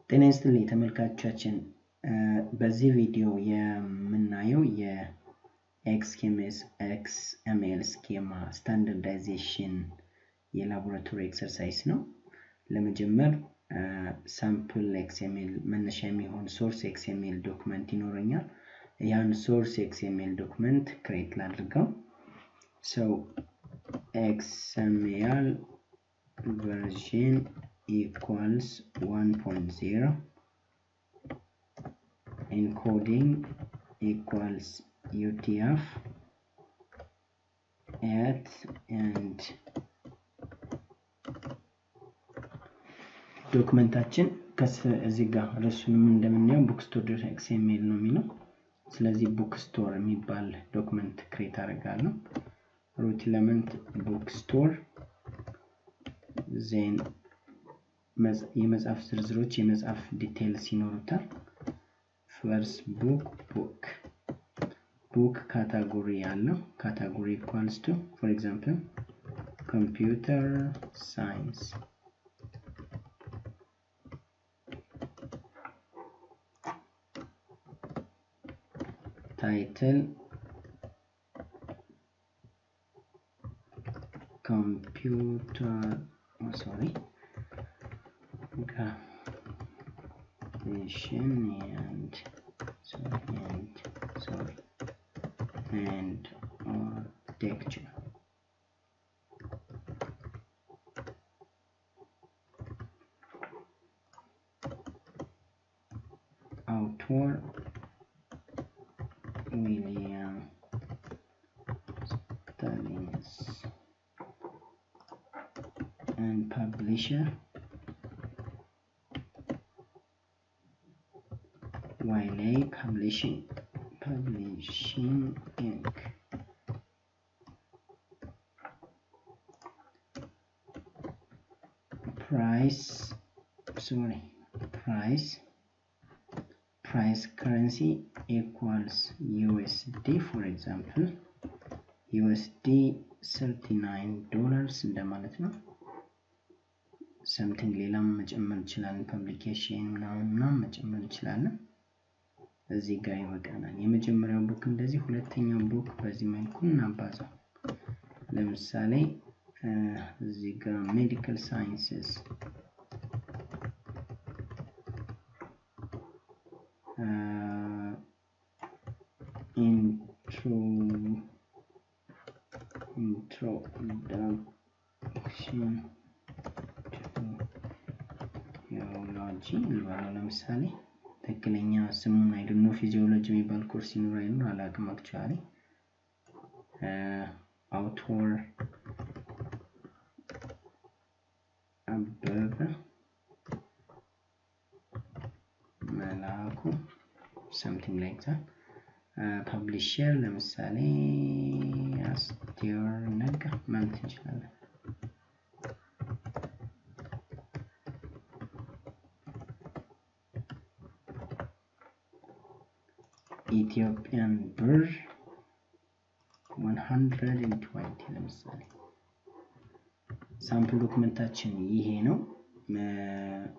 ጤና ይስጥልኝ ተመልካቾቻችን በዚህ ቪዲዮ የምናየው XML Schema Standardization የላቦራቶሪ ኤክሰርሳይዝ ነው። ለመጀመር ሳምፕል XML መነሻ የሚሆን ሶርስ XML ዶክመንት ይኖረኛል። ያን ሶርስ XML ዶክመንት ክሬት ላድርገው። so XML version equals 1.0 encoding equals UTF 8 and ዶክመንታችን ከዚህ ጋር ረሱንም እንደምናየው bookstore.xml ነው የሚለው። ስለዚህ bookstore የሚባል ዶክመንት ክሬት አደርጋለሁ። root element bookstore then የመጽሐፍ ዝርዝሮች የመጽሐፍ ዲቴይልስ ይኖሩታል። first book category ያለው category equals to for example computer science title graphication and architecture. Author William Stallings and publisher YLA Publishing Inc. Price currency equals USD, for example USD $39 እንደማለት ነው። something ሌላም መጨመር እንችላለን። ፐብሊኬሽን ምናምን መጨመር እንችላለን። እዚህ ጋር ይወጣናል። የመጀመሪያው ቡክ እንደዚህ፣ ሁለተኛው ቡክ በዚህ መልኩ እናባዛው። ለምሳሌ እዚህ ጋር ሜዲካል ሳይንስስ introduction to biology ይባላል። ለምሳሌ ትክክለኛ ስሙን አይደለም ፊዚዮሎጂ የሚባል ኮርስ ይኖራል አላውቅም። አክቹአሊ author አበበ መላኩ something like that. publisher ለምሳሌ አስቴር ነጋ ማለት እንችላለን። ኢትዮጵያን ብር 120 ለምሳሌ። ሳምፕል ዶክመንታችን ይሄ ነው።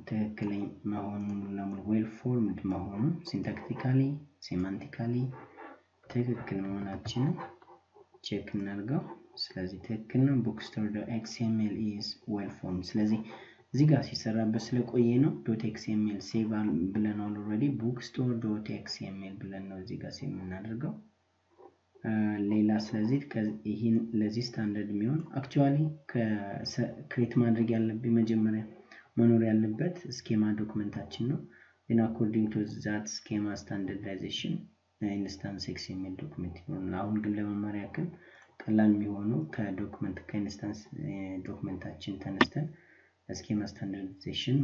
ትክክለኛ መሆኑን ዌል ፎርምድ መሆኑን ሲንታክቲካሊ ሴማንቲካሊ ትክክል መሆናችንን ቼክ እናድርገው። ስለዚህ ትክክል ነው። bookstore.xml is well formed። ስለዚህ እዚህ ጋር ሲሰራበት ስለቆየ ነው .xml ሴቭ ብለናል ኦልሬዲ። bookstore.xml ብለን ነው እዚህ ጋር ሴቭ የምናደርገው። ሌላ ስለዚህ ይሄን ለዚህ ስታንዳርድ የሚሆን አክቹአሊ ክሬት ማድረግ ያለብኝ መጀመሪያ መኖር ያለበት ስኬማ ዶክመንታችን ነው። then according to that schema standardization instance XML ዶክመንት ነው። አሁን ግን ለመማሪያ ያክል ቀላል የሚሆነው ከኢንስታንስ ዶክመንታችን ተነስተን ስኬማ ስታንዳርዳይዜሽን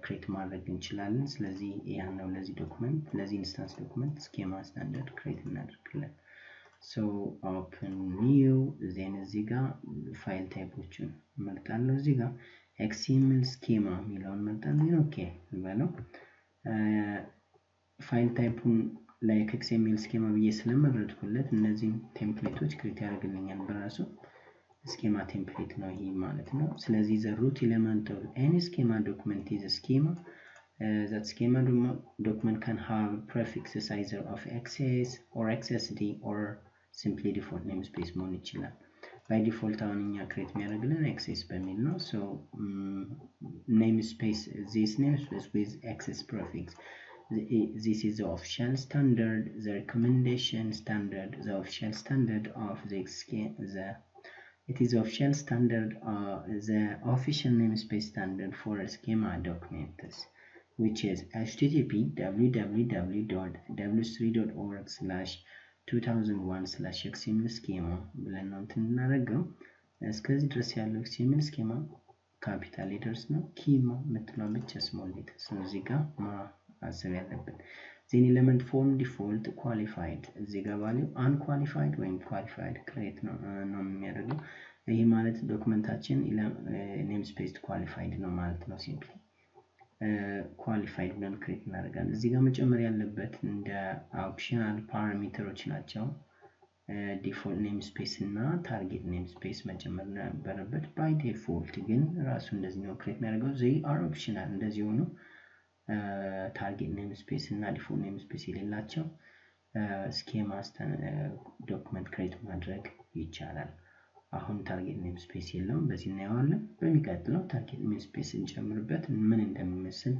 ክሬት ማድረግ እንችላለን። ስለዚህ ያን ነው ለዚህ ዶክመንት ለዚህ ኢንስታንስ ዶክመንት ስኬማ ስታንዳርድ ክሬት እናደርጋለን። so open new then እዚህ ጋር ፋይል ታይፖችን እንመርጣለን። እዚህ ጋር XML schema የሚለውን እንመርጣለን። ኦኬ እንበለው። ፋይል ታይፑን like XML schema ብዬ ስለመረጥኩለት እነዚህን ቴምፕሌቶች ክሬት ያደርግልኛል በራሱ። schema template ነው ይሄ ማለት ነው። ስለዚህ the root element of any schema document is a schema that schema document can have prefixes either of XS or XSD or simply default namespace መሆን ይችላል by default አሁን እኛ create የሚያደርግልን XS በሚል ነው so namespace this namespace with XS prefix this is the official standard the recommendation standard the official standard of the it is official standard the official namespace standard for schema documents which is http www.w3.org/2001/xml schema ብለን ነው እናደርገው እስከዚህ ድረስ ያለው xml schema capital letters ነው ኪማ መጥተው ብቻ small letters ነው እዚህ ጋር ማሰብ ያለብን then element form default qualified እዚህ ጋር value unqualified ወይም qualified create ነው የሚያደርገው ይሄ ማለት ዶክመንታችን namespace qualified ነው ማለት ነው simply qualified ብለን create እናደርጋለን እዚህ ጋር መጨመር ያለበት እንደ optional parameters ናቸው default namespace እና target namespace መጨመር ነበረበት by default ግን ራሱ እንደዚህ ነው create የሚያደርገው they are optional እንደዚህ ሆኖ target namespace እና default namespace የሌላቸው schema document create ማድረግ ይቻላል አሁን target namespace የለውም በዚህ እናየዋለን በሚቀጥለው target namespace እንጨምርበት ምን እንደሚመስል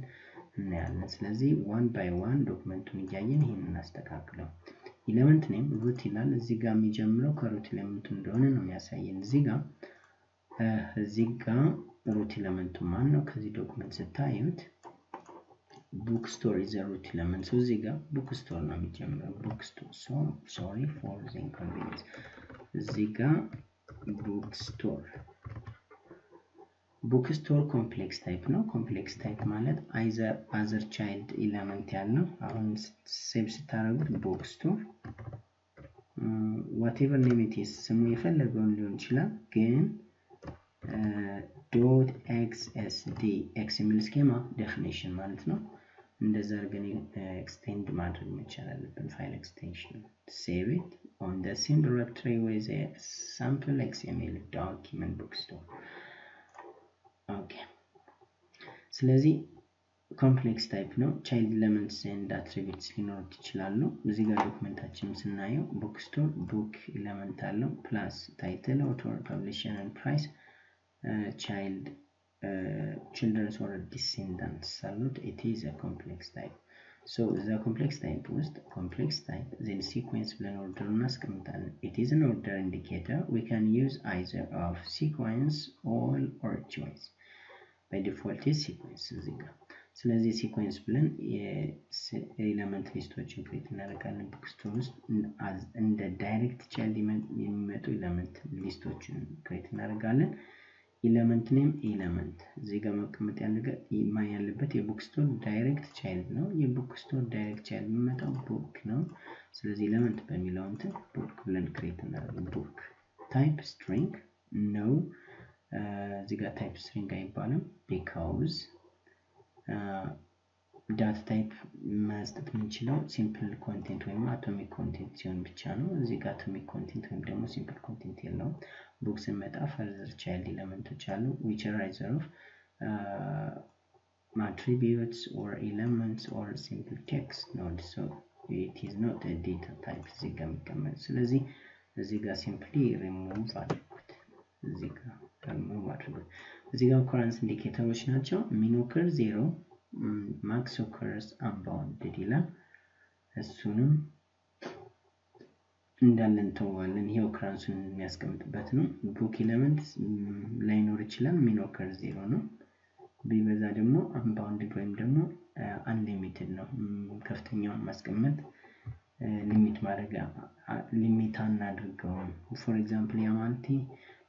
እናያለን ስለዚህ one by one ዶክመንቱን እያየን ይሄንን እናስተካክለው element name root ይላል እዚህ ጋር የሚጀምረው ከroot element እንደሆነ ነው የሚያሳየን እዚህ ጋር root element ማን ነው ከዚህ ዶክመንት ስታዩት bookstore is a root element so እዚህ ጋር bookstore ነው የሚጀምረው bookstore so sorry for the inconvenience እዚህ ጋር bookstore complex type ነው complex type ማለት either other child element ያለው አሁን ሴቭ ስታደርጉት bookstore whatever name it is ስሙ የፈለገውን ሊሆን ይችላል ግን .xsd XML schema definition ማለት ነው እንደዛ አድርገን extend ማድረግ መቻል አለብን file extension save it on the same directory with a sample XML document bookstore okay ስለዚህ complex type ነው child elements and attributes ሊኖሩት ይችላሉ እዚህ ጋር ዶክመንታችንን ስናየው bookstore book element አለው plus title author publisher and price child children's or descendants salute it is a complex type so the complex type was complex type then sequence plan order it is an order indicator we can use either of sequence all or choice by default is sequence ስለዚህ sequence plan element listoችን create እናደርጋለን bookstore ውስጥ እንደ direct child የሚመጡ element listoችን create እናደርጋለን element name element እዚህ ጋር መቀመጥ ያለበት የbookstore direct child ነው የbookstore direct child የሚመጣው book ነው ስለዚህ element በሚለው እንትን book ብለን create እናደርጋለን book type string no እዚህ ጋር type string አይባልም because data type መስጠት የምንችለው simple content ወይም atomic content ሲሆን ብቻ ነው እዚህ ጋር atomic content ወይም ደግሞ simple content የለውም books መጣ further child elements አሉ which are either of attributes or elements or simple text nodes so it is not a data type እዚህ ጋር የሚቀመጥ ስለዚህ እዚህ ጋር simply remove አድርጉት እዚህ ጋር remove አድርጉት እዚህ ጋር occurrence indicators ናቸው min occur 0 max occurs unbounded ይላል እሱንም እንዳለን ተዋለን ይሄው occurrenceን የሚያስቀምጥበት ነው book element ላይኖር ይችላል min occur 0 ነው ቢበዛ ደግሞ unbounded ወይም ደግሞ unlimited ነው ከፍተኛው ማስቀመጥ ሊሚት ማድረግ ሊሚት አናድርገው for example ያማንቲ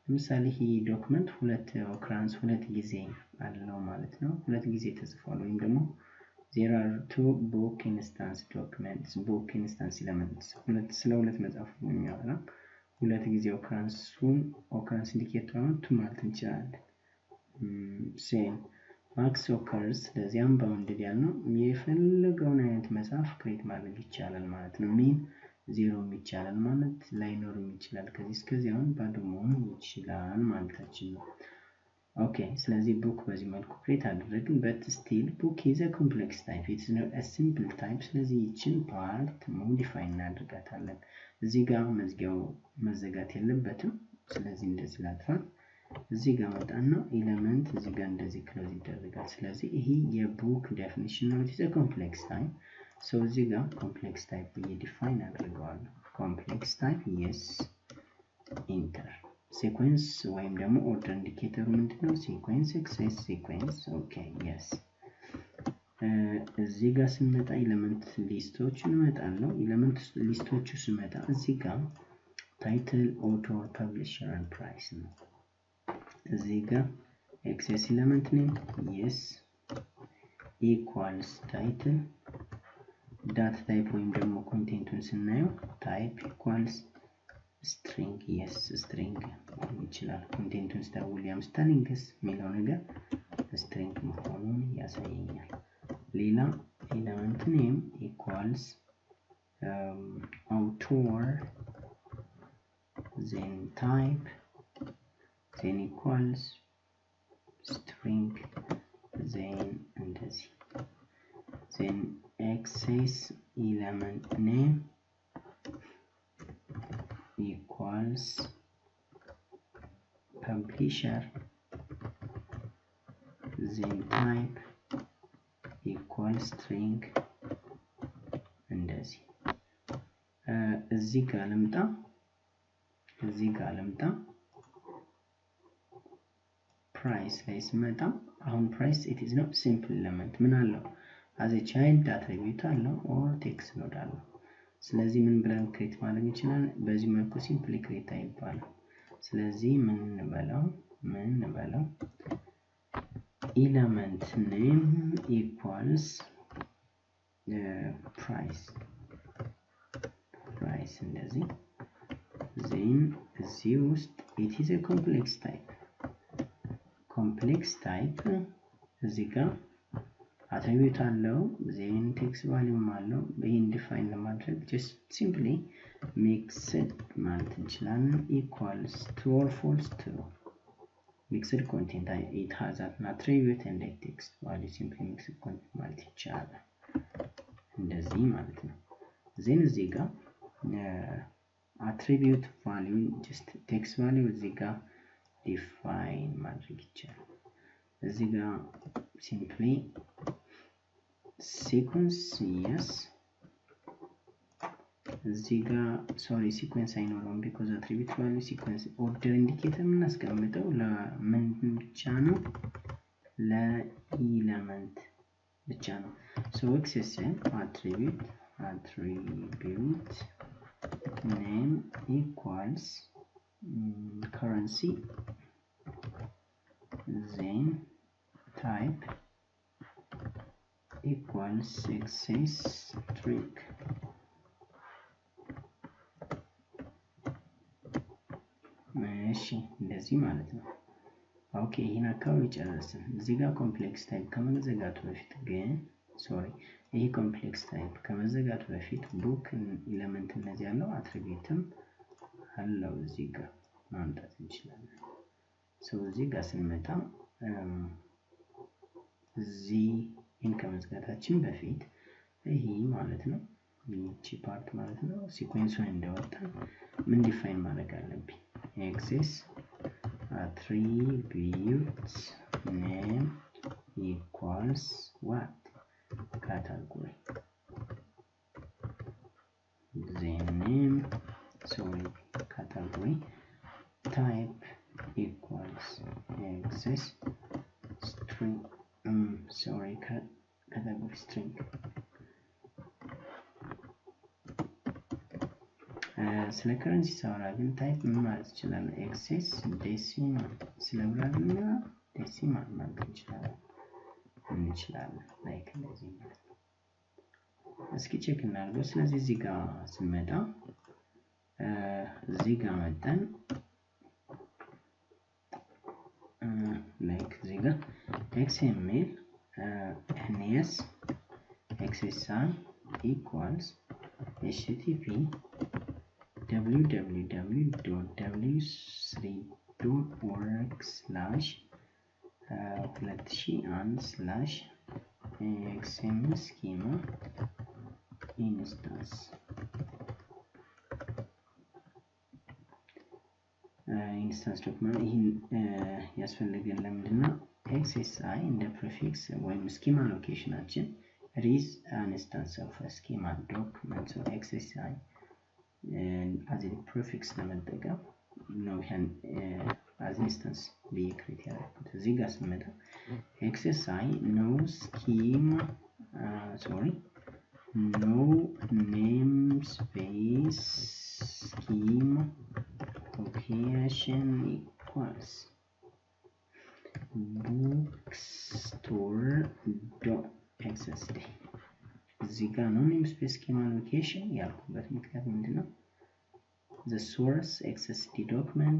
ለምሳሌ ይሄ ዶክመንት ሁለት occurrence ሁለት ጊዜ አለው ማለት ነው ሁለት ጊዜ ተጽፏል ወይም ደግሞ there are two book instance documents book instance elements ሁለት መጻፍ ነው የሚያወራ ሁለት ጊዜ occurrence indicator to ማለት እንችላለን same max occurs ስለዚህ unbounded ያልነው የፈለገውን አይነት መጻፍ create ማድረግ ይቻላል ማለት ነው mean 0 ይቻላል ማለት ላይኖር ይችላል ከዚህ እስከዚህ አሁን ባዶ መሆን ይችላል ማለታችን ነው Okay, ስለዚህ book በዚህ መልኩ create አደረግን but still book is a complex type, it's not a simple type። ስለዚህ ይችን part modify እናደርጋታለን። እዚህ ጋር መዝጊያው መዘጋት የለበትም። ስለዚህ እንደዚህ ላጥፋት። እዚህ ጋር መጣና ኤሌመንት እዚህ ጋር እንደዚህ ክሎዝ ይደረጋል። ስለዚህ ይሄ የbook definition ነው። it's a complex type። so እዚህ ጋር complex type ብዬ define አድርገዋለሁ። complex type yes enter sequence ወይም ደግሞ order indicator ምንድነው? sequence access sequence okay yes። እዚህ ጋር ስንመጣ ኤሌመንት ሊስቶች እንመጣለን። ኤሌመንት ሊስቶቹ ስመጣ እዚህ ጋር title author publisher and price ነው። እዚህ ጋር access element name yes equals title data type ወይም ደግሞ ኮንቴንቱን ስናየው type equals string yes string ይችላል። ኮንቴንቱን ስታር ዊሊያም ስታሊንግስ የሚለው ነገር string መሆኑን ያሳየኛል። ሌላ ኤሌመንት ኔም equals author then type then equals string then እንደዚህ then access element name equals publisher then type equals string እንደዚህ እዚህ ጋር ልምጣ price ላይ ስመጣ አሁን price it is not simple element ምን አለው as a child attribute አለው or text node አለው። ስለዚህ ምን ብለን ክሬት ማድረግ እንችላለን? በዚህ መልኩ ሲምፕሊ ክሬት አይባልም። ስለዚህ ምን እንበለው element name equals price እንደዚህ then እዚህ ውስጥ it is a complex type እዚህ ጋር attribute አለው then text value አለው። ይሄን ዲፋይን ለማድረግ just simply mixed ማለት እንችላለን equals true or false true mixed content it has an attribute and a text value simply mixed content ማለት ይቻላል። እንደዚህ ማለት ነው። then እዚህ ጋር attribute value just text value እዚህ ጋር define ማድረግ ይቻላል። እዚህ ጋር simply sequence yes እዚህ ጋር sorry sequence አይኖርም because attribute value sequence order indicator የምናስቀምጠው ለምን ብቻ ነው? ለኤሌመንት ብቻ ነው። so XSM attribute name equals currency then type equals access string እሺ እንደዚህ ማለት ነው። ኦኬ ይሄን አካባቢ ጨረስን። እዚህ ጋር ኮምፕሌክስ ታይፕ ከመዘጋቱ በፊት ግን ይሄ ኮምፕሌክስ ታይፕ ከመዘጋቱ በፊት ቡክ ኤሌመንት እነዚህ ያለው አትሪቢዩትም አለው እዚህ ጋር ማምጣት እንችላለን። እዚህ ጋር ስንመጣ እዚህ ከመዝጋታችን በፊት ይሄ ማለት ነው ይቺ ፓርት ማለት ነው ሲኩዌንሱን እንደወጣ ምን ዲፋይን ማድረግ አለብኝ? access attribute name equals what? category then name category type equals access string category string ስለ ከረንሲ ሳወራ ግን ታይፕ ምን ማለት ይችላል? ኤክሴስ ዴሲማል ስለብራና ዴሲማል ማለት እንችላለን ላይክ እንደዚህ ማለት ነው። እስኪ ቼክ እናድርገው። ስለዚህ እዚህ ጋር ስንመጣ እዚህ ጋር መጣን ላይክ እዚህ ጋር XML NS XSI equals HTTP www.w3.org/ 2001/XML Schema instance document ይህን ያስፈልገን ለምንድነው? XSI እንደ prefix ወይም schema locationአችን is an instance of a schema document. So XSI as a prefix ለመጠቀም ነው ይሄን as instance be create ያደረኩት። እዚህ ጋር ስንመጣ XSI no schema no namespace schema location equals bookstore.xsd እዚህ ጋር ነው namespace schema location ያልኩበት ምክንያት ምንድነው? the source XSD document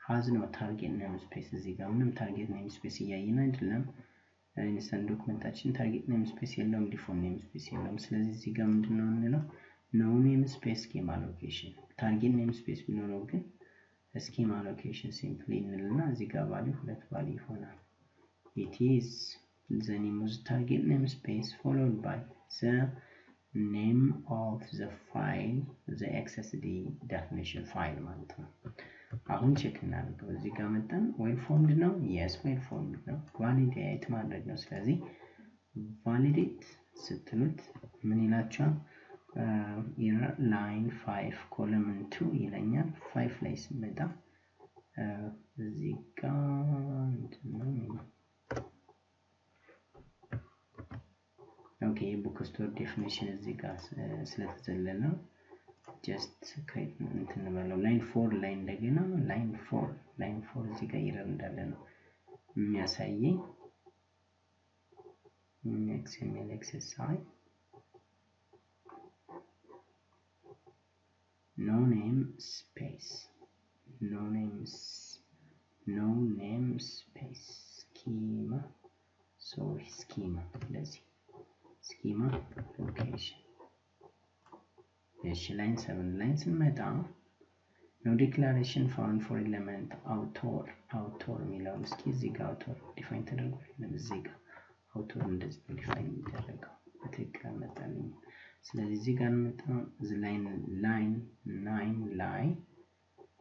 has no target namespace እዚህ ጋር ምንም target namespace እያየን አይደለም። ኢንስታንስ ዶክመንታችን target namespace የለውም፣ default namespace የለውም። ስለዚህ እዚህ ጋር ምንድነው እንለው no namespace schema location target namespace ቢኖረው ግን schema location simply እንልና እዚህ ጋር value ሁለት value ይሆናል። it is the name of the target namespace followed by the name of the file the XSD definition file ማለት ነው። አሁን ቼክ እናድርገው። እዚህ ጋር መጣን well formed ነው yes well formed ነው validate ማድረግ ነው። ስለዚህ validate ስትሉት ምን ይላችኋል? line 5 column 2 ይለኛል። 5 ላይ ስመጣ እዚህ ጋር ኦኬ bookstore definition እዚህ ጋር ስለተዘለለ ነው just create እንበለው line 4 ላይ እንደገና line 4 እዚህ ጋር ይረር እንዳለ ነው የሚያሳየኝ XML exercise no namespace schema ለዚህ schema location line 7 line ስንመጣ no declaration found for element author የሚለው እስኪ እዚህ ጋር author define ተደርጓል። እዚህ ጋር author እንደዚህ define ይደረጋል በትክክል አመጣልኝ። ስለዚህ እዚህ ጋር መጣው line 9 ላይ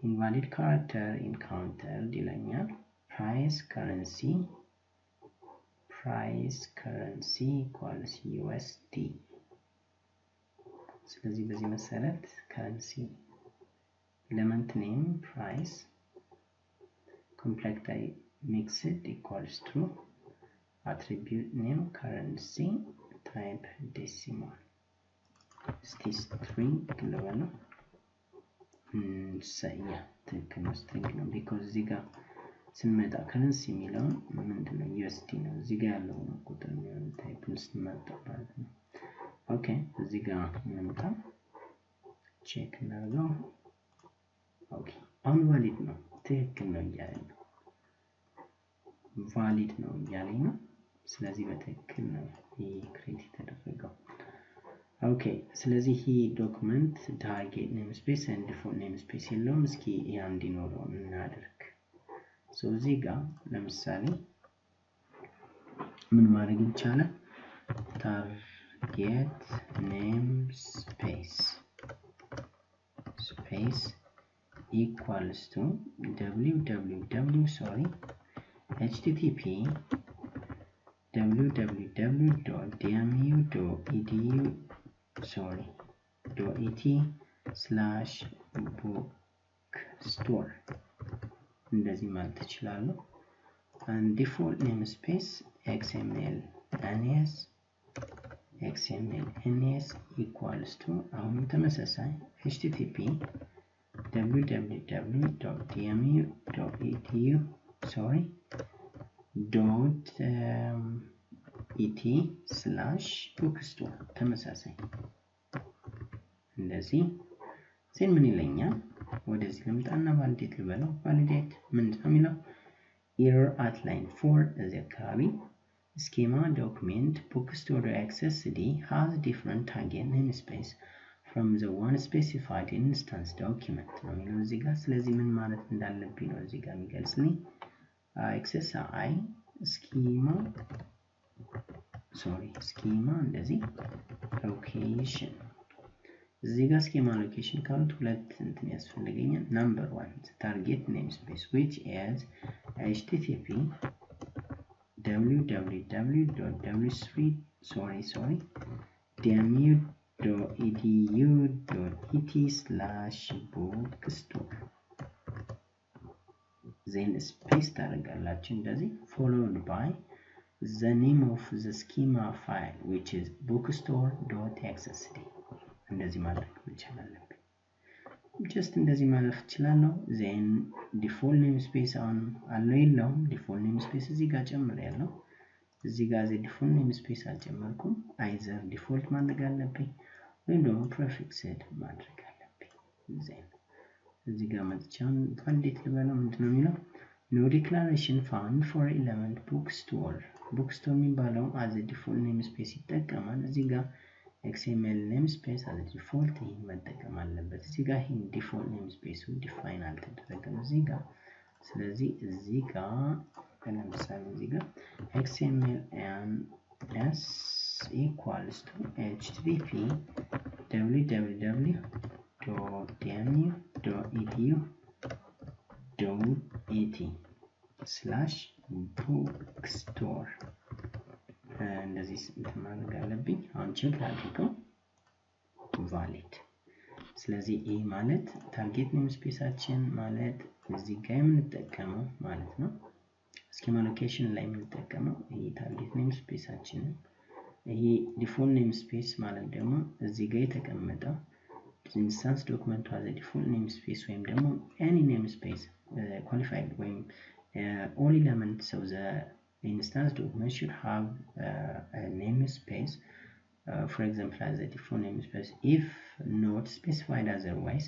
invalid character encountered ይለኛል። price currency equals USD ስለዚህ በዚህ መሰረት currency element name price complex mixed equals true attribute name currency type decimal string ለበለ ትክክል string ነው because እዚህ ጋር ስንመጣ currency የሚለው ምንድነው USD ነው። እዚህ ጋር ያለው ቁጥር ነው type ስንመጣ ማለት ነው። ኦኬ እዚህ ጋር እንምጣ ቼክ እናድርገው። ኦኬ አሁን valid ነው ትክክል ነው እያለኝ ነው valid ነው እያለኝ ነው። ስለዚህ በትክክል ነው ክሬት የተደረገው። ኦኬ ስለዚህ ይሄ ዶክመንት target namespace and default namespace የለውም። እስኪ ያ እንዲኖረው እናድርግ። so እዚህ ጋር ለምሳሌ ምን ማድረግ ይቻላል? target namespace equals to http www.et/bookstore እንደዚህ ማለት ትችላለህ። and default namespace XML NS equals to አሁን ተመሳሳይ http www.et/bookstore ተመሳሳይ እንደዚህ ሴን ምን ይለኛል? ወደዚህ ልምጣና validate ልበለው። validate ምንድነው የሚለው? error at line 4 እዚህ አካባቢ schema document bookstore.xsd has different target namespace from the one specified instance document ነው የሚለው እዚህ ጋር። ስለዚህ ምን ማለት እንዳለብኝ ነው እዚህ ጋር የሚገልጽልኝ exercise schema እንደዚህ location እዚህ ጋር schema location ካሉት ሁለት እንትን ያስፈልገኛል number 1 target namespace which is http www.dmu.edu.et/bookstore then space ታደርጋላችሁ እንደዚህ followed by the name of the schema file which is bookstore.xsd እንደዚህ ማድረግ እንችላለን just እንደዚህ ማለፍ እችላለሁ then default namespace አለው የለውም default namespace እዚህ ጋር ጨምሬያለሁ እዚህ ጋር default namespace አልጨመርኩም either default ማድረግ አለብኝ ወይም ደግሞ prefixed ማድረግ አለብኝ then እዚህ ጋር መጥቻን validate ልበለው ምንድነው የሚለው no declaration found for element bookstore የሚባለው as a default namespace ይጠቀማል እዚህ ጋር XML namespace as a default ይሄን መጠቀም አለበት እዚህ ጋር ይሄን default namespace define አልተደረገም እዚህ ጋር ስለዚህ እዚህ ጋር ለምሳሌ እዚህ ጋር XML and s equals to http www.dmu.et/bookstore እንደዚህ ማድረግ አለብኝ አሁን ቼክ አድርገው valid ስለዚህ ይሄ ማለት ታርጌት ኔምስፔሳችን ማለት እዚህ ጋር የምንጠቀመው ማለት ነው schema location ላይ የምንጠቀመው ይሄ ታርጌት ኔምስፔሳችን ይሄ ዲፎልት ኔምስፔስ ማለት ደግሞ እዚህ ጋር የተቀመጠው instance document as a default namespace ወይም ደግሞ any namespace qualified ወይም all elements of the instance document should have a namespace for example as a default namespace if not specified otherwise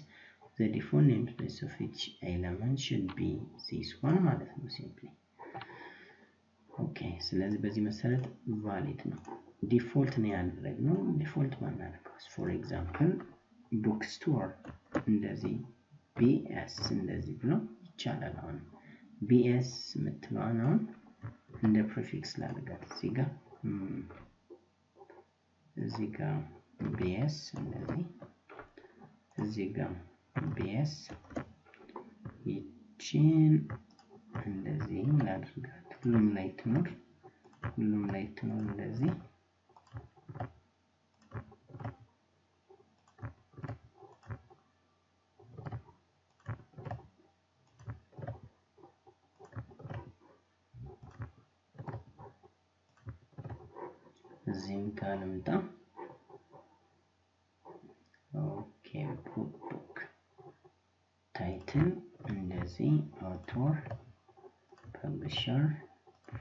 the default namespace of each element should be this one ማለት ነው simply okay ስለዚህ በዚህ መሰረት valid ነው default ነው ያደረግነው default ማናደርገው for example bookstore እንደዚህ bs እንደዚህ ብሎ ይቻላል አሁን bs ምትለዋን አሁን እንደ prefix ላደርጋት እዚህ ጋር bs እንደዚህ እዚህ ጋር bs ይቺን እንደዚህ ላድርጋት ሁሉም ላይ ትኖር እንደዚህ እዚህም ካልምጣ ኦኬ book title እንደዚህ author publisher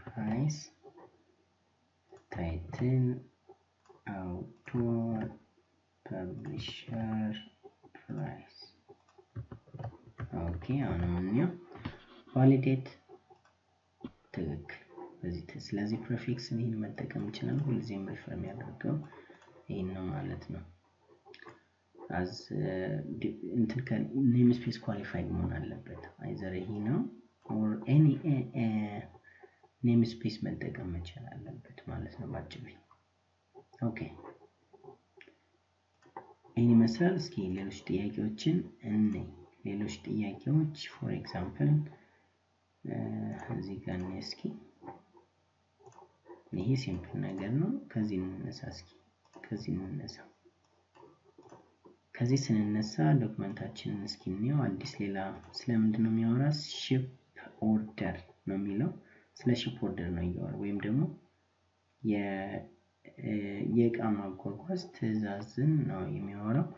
price title author publisher price ኦኬ አሁን validate ትክክል ስለዚህ prefix ይሄን መጠቀም ይችላል ሁልጊዜም ሪፈር የሚያደርገው ይሄን ነው ማለት ነው as namespace qualified መሆን አለበት either ይሄ ነው or any namespace መጠቀም መቻል አለበት ማለት ነው ባጭሩ ኦኬ ይሄን መሰል እስኪ ሌሎች ጥያቄዎችን ሌሎች ጥያቄዎች for example እዚህ ጋር እስኪ ይሄ ሲምፕል ነገር ነው ከዚህ ስንነሳ ዶክመንታችንን እስኪ ነው አዲስ ሌላ ስለምንድነው የሚያወራ ship order ነው የሚለው ስለ ship order ነው ያወራው ወይም ደግሞ የእቃ ማጓጓዝ ትዕዛዝን ነው የሚያወራው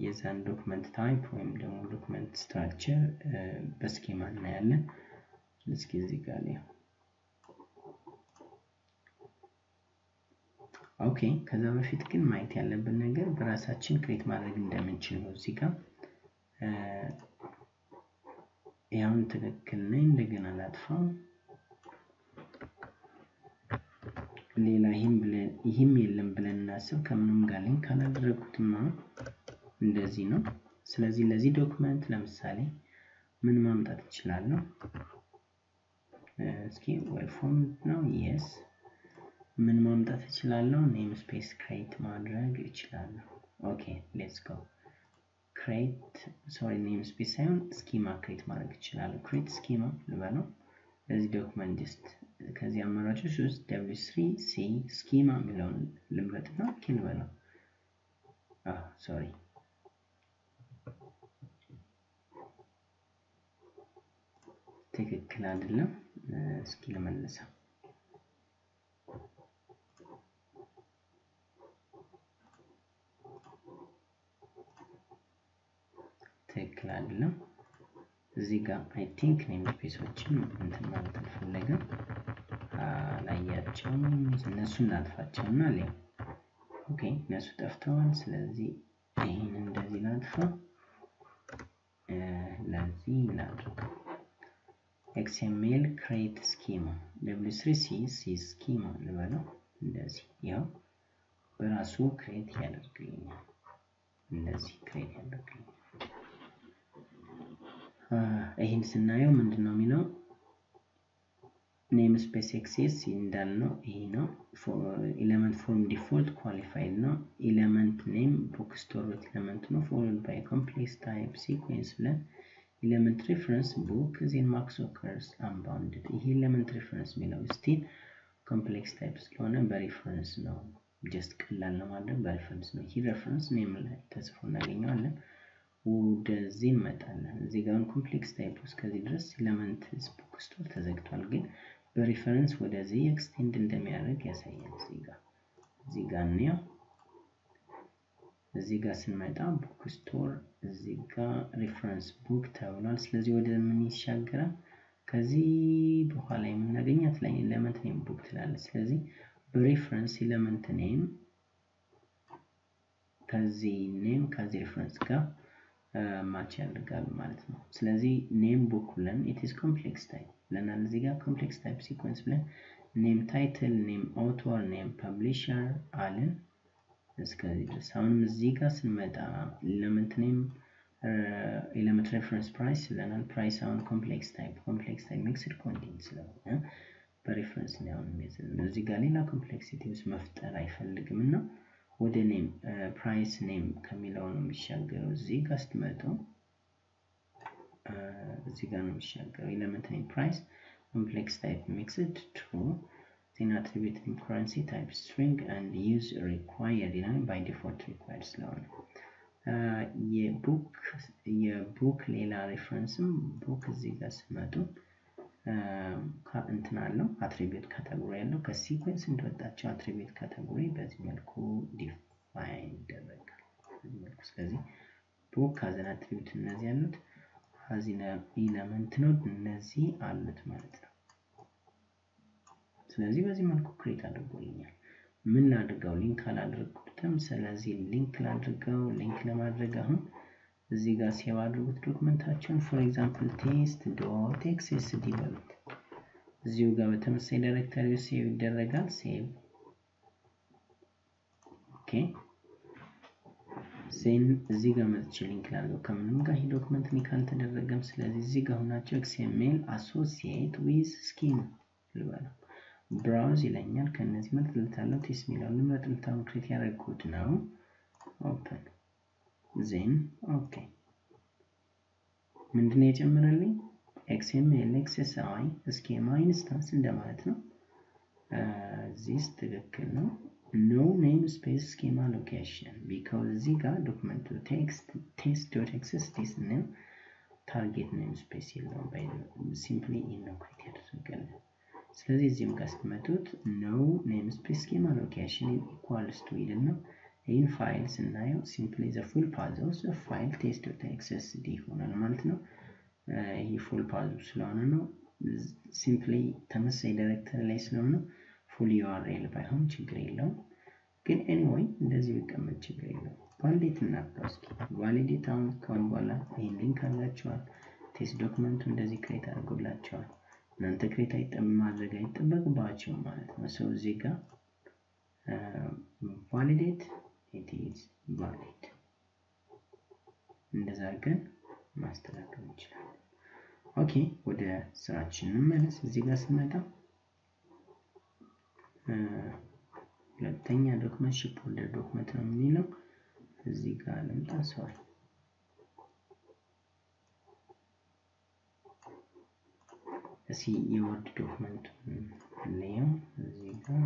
የዛን ዶክመንት ታይፕ ወይም ደግሞ ዶክመንት ስትራክቸር በስኬማ እናያለን እስኪ እዚህ ጋር ነው ኦኬ ከዛ በፊት ግን ማየት ያለብን ነገር በራሳችን ክሬት ማድረግ እንደምንችል ነው እዚህ ጋር ያው ትክክል ነው እንደገና ላጥፋው ሌላ ይሄም የለም ብለን እናስብ ከምንም ጋር ሊንክ አላደረኩትማ እንደዚህ ነው ስለዚህ ለዚህ ዶክመንት ለምሳሌ ምን ማምጣት ይችላል እስኪ ዌል ፎርምድ ነው yes ምን ማምጣት እችላለሁ ኔም ስፔስ ክሬት ማድረግ እችላለሁ ኦኬ ሌትስ ጎ create sorry namespace ሳይሆን schema create ማድረግ እችላለሁ create schema ልበለው ለዚህ ዶክመንት just ከዚህ አማራጮች ውስጥ w3c schema የሚለውን ልምረጥና ኪል ልበለው sorry ትክክል አይደለም እስኪ ልመልሰው ትክክል አይደለም እዚህ ጋር I think namespaceዎችን እንትን ማለት አልፈለግም ላያቸው እነሱን ላጥፋቸውና ላይ ኦኬ እነሱ ጠፍተዋል ስለዚህ ይሄን እንደዚህ ላጥፋ ለዚህ ላድርገው XML create schema w3c schema ልበለው እንደዚህ ያው በራሱ create ያደርግልኛል እንደዚህ create ያደርግልኛል ይሄን ስናየው ምንድነው የሚለው namespace access እንዳልነው ይሄ ነው element form default qualified ነው element name book store root element ነው followed by complex type sequence ብለን element reference book then max occurs unbounded ይሄ element reference የሚለው still complex type ስለሆነ በreference ነው just ቀላል ለማድረግ በreference ነው ይሄ reference name ላይ ተጽፎ እናገኘዋለን ወደዚህ መጣለን እዚህ ጋር ኮምፕሌክስ ታይፕ ውስጥ ከዚህ ድረስ ኤሌመንት book store ተዘግቷል ግን በሪፈረንስ ወደዚህ ኤክስቴንድ እንደሚያደርግ ያሳያል እዚህ ጋር ነው እዚህ ጋር ስንመጣ book store እዚህ ጋር reference book ተብሏል ስለዚህ ወደ ምን ይሻገራል ከዚህ በኋላ የምናገኛት ላይ ኤሌመንት ኔም book ትላለች ስለዚህ በሪፈረንስ ኤሌመንት ኔም ከዚህ ኔም ከዚህ ሪፈረንስ ጋር ማች ያደርጋል ማለት ነው ስለዚህ ኔም book ብለን it is complex type ለናል እዚህ ጋር complex type sequence ብለን name title name author name publisher አለን እስከዚህ ድረስ አሁንም እዚህ ጋር ስንመጣ element name element reference price ለናል price አሁን complex type mixed content ስለሆነ በሪፈረንስ ነው የሚያዘን እዚህ ጋር ሌላ ኮምፕሌክሲቲ ውስጥ መፍጠር አይፈልግምና ወደ name price name ከሚለው ነው የሚሻገረው እዚህ ጋር ስትመጡ እዚህ ጋር ነው የሚሻገረው element name price complex type mixed true then attribute name currency type string and use required by default required ስለሆነ የbook ሌላ referenceም book እዚህ ጋር ስትመጡ እንትን አለው attribute category ያለው ከሲኩዌንስ እንደወጣቸው attribute category በዚህ መልኩ define ይደረጋል በዚህ መልኩ ስለዚህ book as an attribute እነዚህ ያሉት as an element ነው እነዚህ አሉት ማለት ነው ስለዚህ በዚህ መልኩ create አድርጎልኛል ምን ላድርገው ሊንክ አላደረኩትም ስለዚህ ሊንክ ላድርገው ሊንክ ለማድረግ አሁን እዚህ ጋር ሴቭ አድርጉት ዶክመንታችሁን for example test.xsd በሉት እዚሁ ጋር በተመሳሳይ ዳይሬክተሪ ሴቭ ይደረጋል ሴቭ ኦኬ ዜን እዚህ ጋር መጥቼ ሊንክ ላድርገው ከምንም ጋር ይሄ ዶክመንት ሊንክ አልተደረገም ስለዚህ እዚህ ጋር ሆናችሁ XML associate with schema ልበለው browse ይለኛል ከነዚህ መጥልታለሁ ቴስት ሚላል መጥልታው ክሬት ያደረኩት ነው ኦፕን ዜን ኦኬ ምንድነው የጨመረልኝ XML XSI schema instance እንደማለት ነው this ትክክል ነው no namespace schema location because እዚህ ጋር ዶክመንቱ text test.xsd ነው target namespace የለውም by simply inocate ያደርጋል ስለዚህ እዚህም ጋር ስትመጡት no namespace schema location equals to ይልና in files እናየው simply the full path of the file test.xsd ይሆናል ማለት ነው ይሄ full path ስለሆነ ነው simply ተመሳሳይ ዳይሬክተሪ ላይ ስለሆነ full URL ባይሆን ችግር የለውም ግን anyway እንደዚህ ቢቀመጥ ችግር የለውም validate እናድርገው እስኪ validate አሁን ካሁን በኋላ ይሄን ሊንክ አድርጋችኋል ቴስት ዶክመንቱ እንደዚህ ክሬት አድርጎላችኋል እናንተ ክሬት ማድረግ አይጠበቅባችሁም ማለት ነው so እዚህ ጋር validate it is valid እንደዛ አድርገን ማስተካከል እንችላለን ኦኬ ወደ ስራችን እንመለስ። እዚህ ጋር ስንመጣ ሁለተኛ ዶክመንት ሺፕ ሆልደር ዶክመንት ነው የሚለው። እዚህ ጋር ልምጣ። ሶሪ እሺ የወርድ ዶክመንት ለየው እዚህ ጋር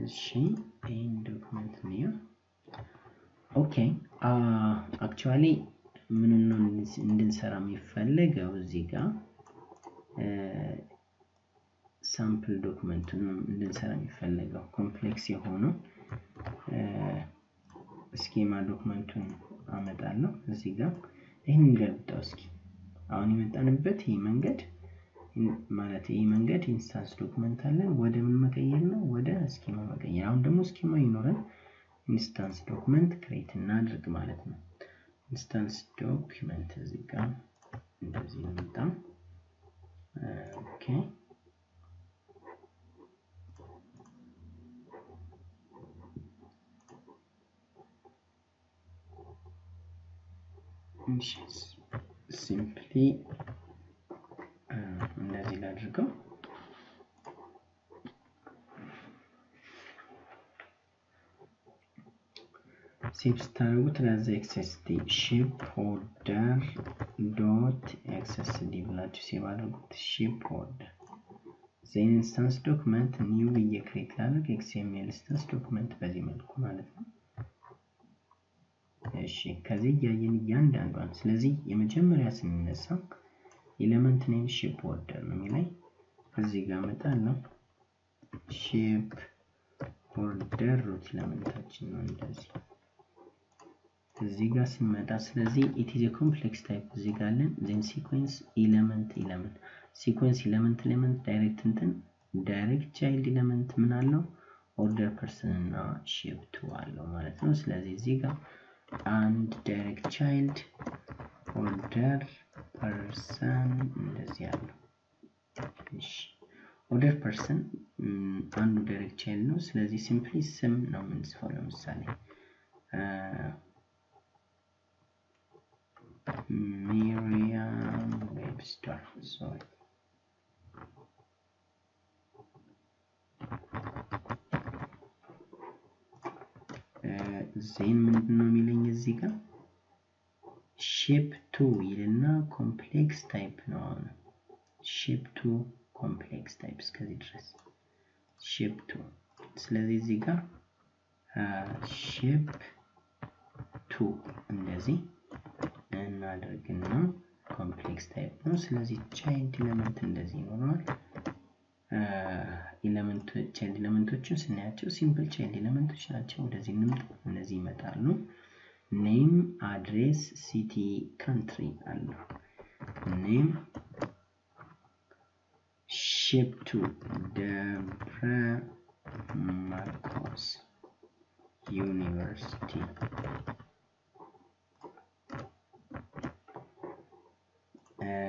she in document new. Okay, actually ምን ነው እንድንሰራ የሚፈልገው እዚህ ጋር ሳምፕል ዶክመንት ነው እንድንሰራ የሚፈልገው ኮምፕሌክስ የሆነው ስኬማ ዶክመንቱን አመጣለሁ። እዚህ ጋር ይሄን ገብታው እስኪ አሁን የመጣንበት ይሄ መንገድ ማለት ይሄ መንገድ ኢንስታንስ ዶክመንት አለን ወደ ምን መቀየር ነው ወደ ስኬማ መቀየር። አሁን ደግሞ ስኬማ ይኖረን ኢንስታንስ ዶክመንት ክሬት እናድርግ ማለት ነው። ኢንስታንስ ዶክመንት እዚህ ጋር እንደዚህ እንምጣ። ኦኬ ሲምፕሊ እንደዚህ ላድርገው። ሴቭ ስታደርጉት ለዛ ኤክስኤስዲ ሺፕ ሆልደር ዶት ኤክስኤስዲ ብላችሁ ሴቭ አድርጉት። ሺፕ ሆልደር ዜን ኢንስታንስ ዶክመንት ኒው ብዬ ክሬት ላድርግ ኤክስኤምኤል ኢንስታንስ ዶክመንት በዚህ መልኩ ማለት ነው። እሺ ከዚህ ያየን እያንዳንዷን ስለዚህ የመጀመሪያ ስንነሳ ኤሌመንት ኔም ሺፕ ሆልደር ነው የሚለኝ። እዚህ ጋር መጣለሁ ሺፕ ሆልደር ሩት ኤሌመንታችን ነው እንደዚህ እዚህ ጋር ስንመጣ ስለዚህ it is a complex type እዚህ ጋር አለን then sequence element sequence element direct እንትን direct child element ምን አለው order person እና shape 2 አለው ማለት ነው። ስለዚህ እዚህ ጋር and direct child order person እንደዚህ አለው። እሺ order person አንዱ direct child ነው። ስለዚህ simply ስም ነው የምንጽፈው። ለምሳሌ Miriam Webster sorry ዜን ምንድነው የሚለኝ እዚህ ጋር shape 2 ይልና complex type ነው። shape 2 complex type እስከዚህ ድረስ shape 2 ስለዚህ እዚህ ጋር shape 2 እንደዚህ እናደርግና ኮምፕሌክስ ታይፕ ነው። ስለዚህ ቻይልድ ኤሌመንት እንደዚህ ይኖራል። ቻይልድ ኤሌመንቶችን ስናያቸው ሲምፕል ቻይልድ ኤሌመንቶች ናቸው። ወደዚህ እንምጣ። እነዚህ ይመጣሉ። ኔም አድሬስ ሲቲ ካንትሪ አለ። ኔም ሼፕ 2 ደብረ ማርቆስ ዩኒቨርሲቲ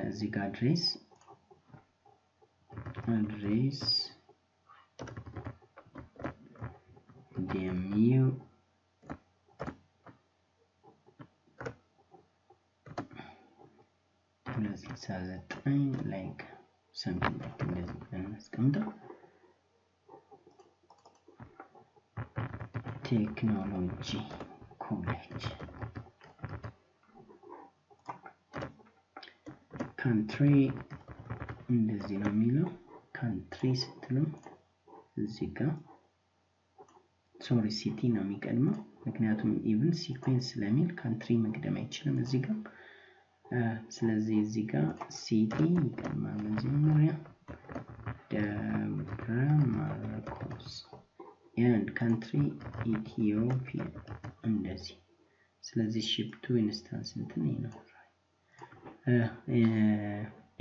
እዚህ ጋር አድሬስ dmu like something like this እናስቀምጠው። ቴክኖሎጂ ኮሌጅ ካንትሪ እንደዚህ ነው የሚለው። ካንትሪ ስትሉ እዚህ ጋር ሶሪ ሲቲ ነው የሚቀድመው ምክንያቱም ኢቭን ሲኩዌንስ ስለሚል ካንትሪ መቅደም አይችልም እዚህ ጋር። ስለዚህ እዚህ ጋር ሲቲ ይቀድማል። መጀመሪያ ደብረ ማርቆስ and country ኢትዮጵያ እንደዚህ። ስለዚህ ሺፕ 2 ኢንስታንስ እንትን ይኖራል።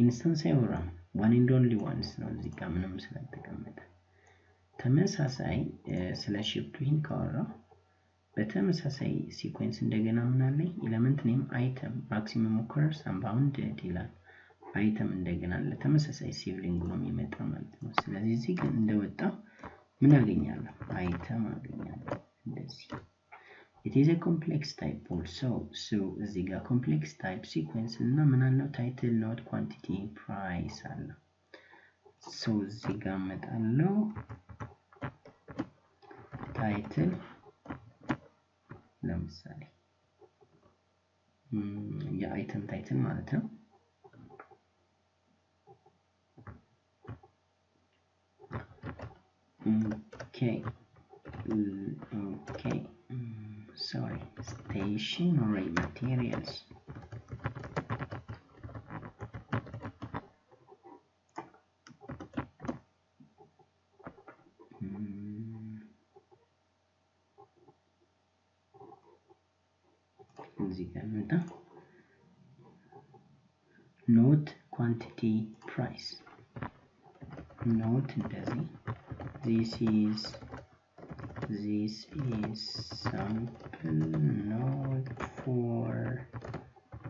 ኢንስታንስ አይወራም one and only once ነው እዚህ ጋር ምንም ስላልተቀመጠ ተመሳሳይ ስለ ሺፕ ይሄን ካወራ በተመሳሳይ ሲኩዌንስ እንደገና ምን አለ ኤሌመንት ኔም አይተም ማክሲመም ኦከርስ አንባውንድድ ይላል አይተም እንደገና ለተመሳሳይ ሲብሊንግ ነው የሚመጣው ማለት ነው ስለዚህ እዚህ ጋር እንደወጣ ምን አገኛለሁ አይተም አገኛለሁ እንደዚህ it is a complex type also so እዚህ ጋር complex type sequence እና ምን አለው title node quantity price አለ so እዚህ ጋር መጣለው title ለምሳሌ የአይተም ታይትል ማለት ነው okay sorry stationery materials not quantity price not doesn't this is sample node for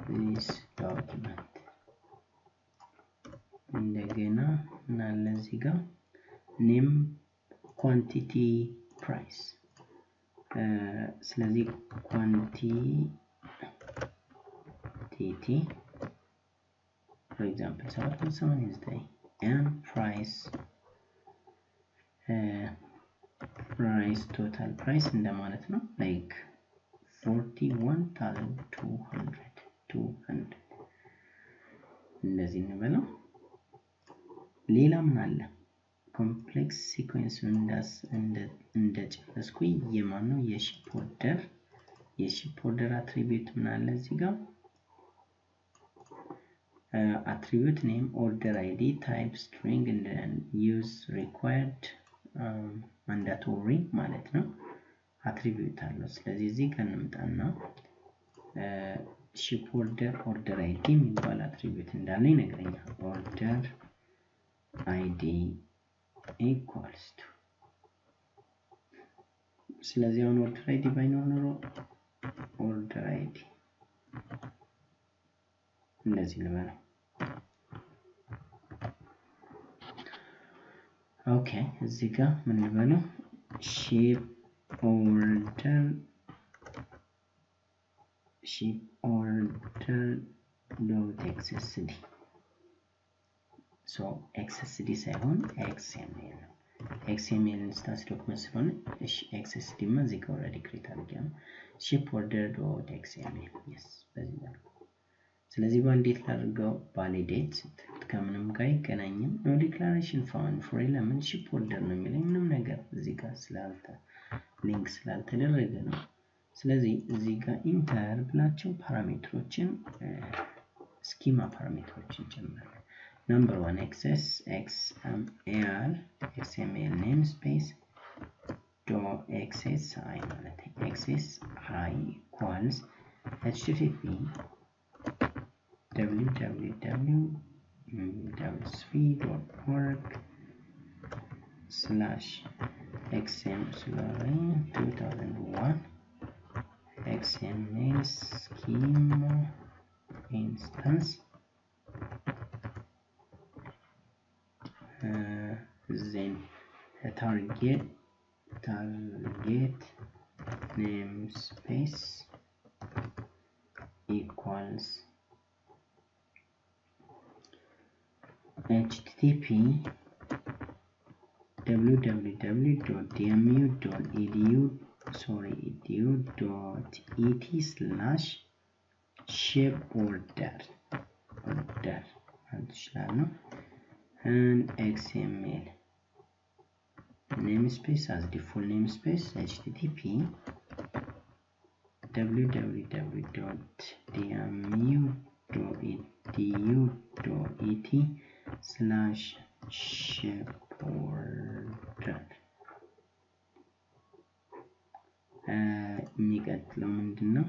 this document እንደገና እናለ እዚህ ጋር name quantity price ስለዚህ quantity for example 7.7 is the and price total price እንደማለት ነው like 41,200 እንደዚህ እንበለው ሌላ ምን አለ ኮምፕሌክስ ሲኩዌንስ እንደጨረስኩኝ የማን ነው የሺፕ ኦርደር አትሪቢዩት ምን አለ እዚህ ጋር attribute name order id type string and then use required mandatory ማለት ነው attribute አለው ስለዚህ እዚህ ጋር እንምጣና ship order id የሚባል attribute እንዳለ ይነግረኛል order id equals to ስለዚህ አሁን order id ባይኖር ኖሮ order id እንደዚህ ልበለው ኦኬ እዚህ ጋር ምን ልበለው ship order dot xsd so xsd ሳይሆን xml XML instance document ስለሆነ xsd ማ እዚህ ጋር already create አድርጌያለሁ ship order dot xml yes በዚህ ነው ስለዚህ validate ላድርገው validate ከምንም ጋር ይገናኝም no declaration found for element ship order ነው የሚለኝ ምንም ነገር እዚህ ጋር ሊንክ ስላልተደረገ ነው ስለዚህ እዚህ ጋር ኢንተር ብላችሁ ፓራሜትሮችን ስኪማ ፓራሜትሮችን ጨምር number 1 access xml namespace dot xsi ማለት xsi equals http www.swc.org/xml2001 XML schema instance then target namespace equals http edu.et/ship order and XML namespace as default namespace http www.edu.et/ship order የሚቀጥለው ምንድነው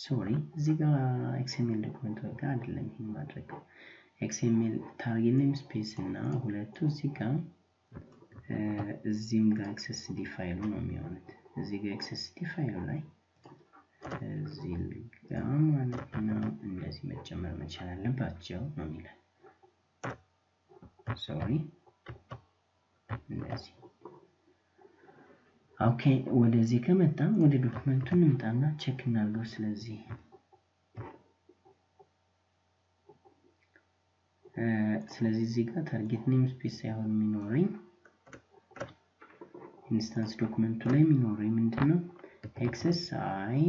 ሶሪ እዚህ ጋር XML ዶክመንት ጋር አይደለም ይሄን ማድረግ XML ታርጌት ኔም ስፔስ እና ሁለቱ እዚህ ጋር እዚህም ጋር XSD ፋይሉ ነው የሚሆኑት እዚህ ጋር XSD ፋይሉ ላይ እዚህ ጋር ማለት ነው እንደዚህ መጨመር መቻል አለባቸው ነው የሚለው ሶሪ እንደዚህ ኦኬ ወደዚህ ከመጣን ወደ ዶክመንቱን እንምጣና ቼክ እናድርገው ስለዚህ እዚህ ጋር ታርጌት ኔም ስፔስ ሳይሆን የሚኖረኝ ኢንስታንስ ዶክመንቱ ላይ የሚኖረኝ ምንድነው XSI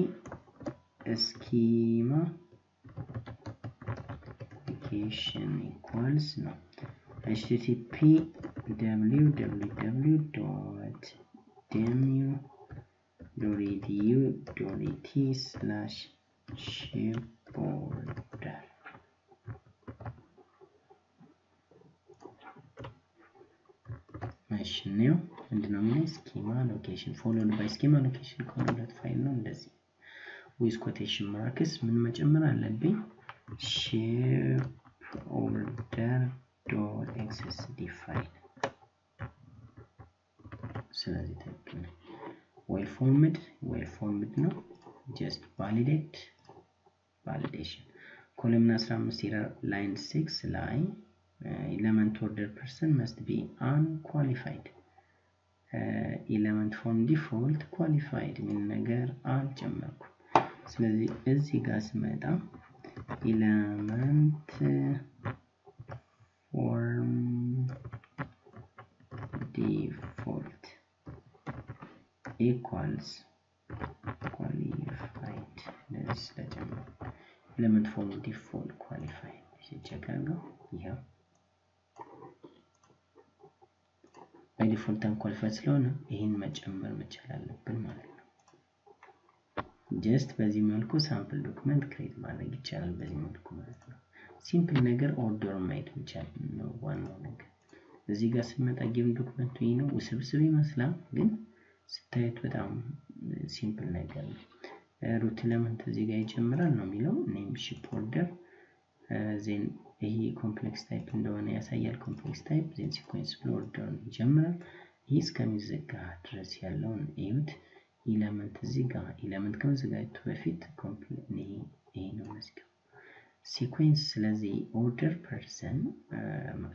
schema application equals ነው http www.demu.edu.et/shipborder ማሽኔው ምንድነው የሚለው schema location followed by schema location ኮንዶት ፋይል ነው እንደዚህ with quotation marks ምን መጨመር አለብኝ shipborder.xsd ፋይል ስለዚህ ትክክል well formed ነው just validation column 15 error line 6 ላይ element order person must be unqualified element from default qualified ምን ነገር አልጨመርኩም ስለዚህ እዚህ ጋር ስመጣ element from default equals qualified let's element from default qualified check አድርገው ይሄው by default unqualified ስለሆነ ይሄን መጨመር መቻል አለብን ማለት ነው just በዚህ መልኩ ሳምፕል ዶክመንት ክሬት ማድረግ ይቻላል በዚህ መልኩ ማለት ነው ሲምፕል ነገር ኦርደር ማየት ብቻል ነው ዋናው ነገር እዚህ ጋር ስመጣ ጌም ዶክመንቱ ይሄ ነው ውስብስብ ይመስላል ግን ስታዩት በጣም ሲምፕል ነገር ነው ሩት ኤሌመንት እዚህ ጋር ይጀምራል ነው የሚለው ኔም ሺፕ ኦርደር ዜን ይሄ ኮምፕሌክስ ታይፕ እንደሆነ ያሳያል ኮምፕሌክስ ታይፕ ዜን ሲኩዌንስ ብሎ ኦርደር ይጀምራል ይሄ እስከሚዘጋ ድረስ ያለውን እዩት ኤሌመንት እዚህ ጋር ኤሌመንት ከመዘጋጀቱ በፊት ኮምፕሌት ይሄ ነው መስከው ሲኩዌንስ ስለዚህ ኦርደር ፐርሰን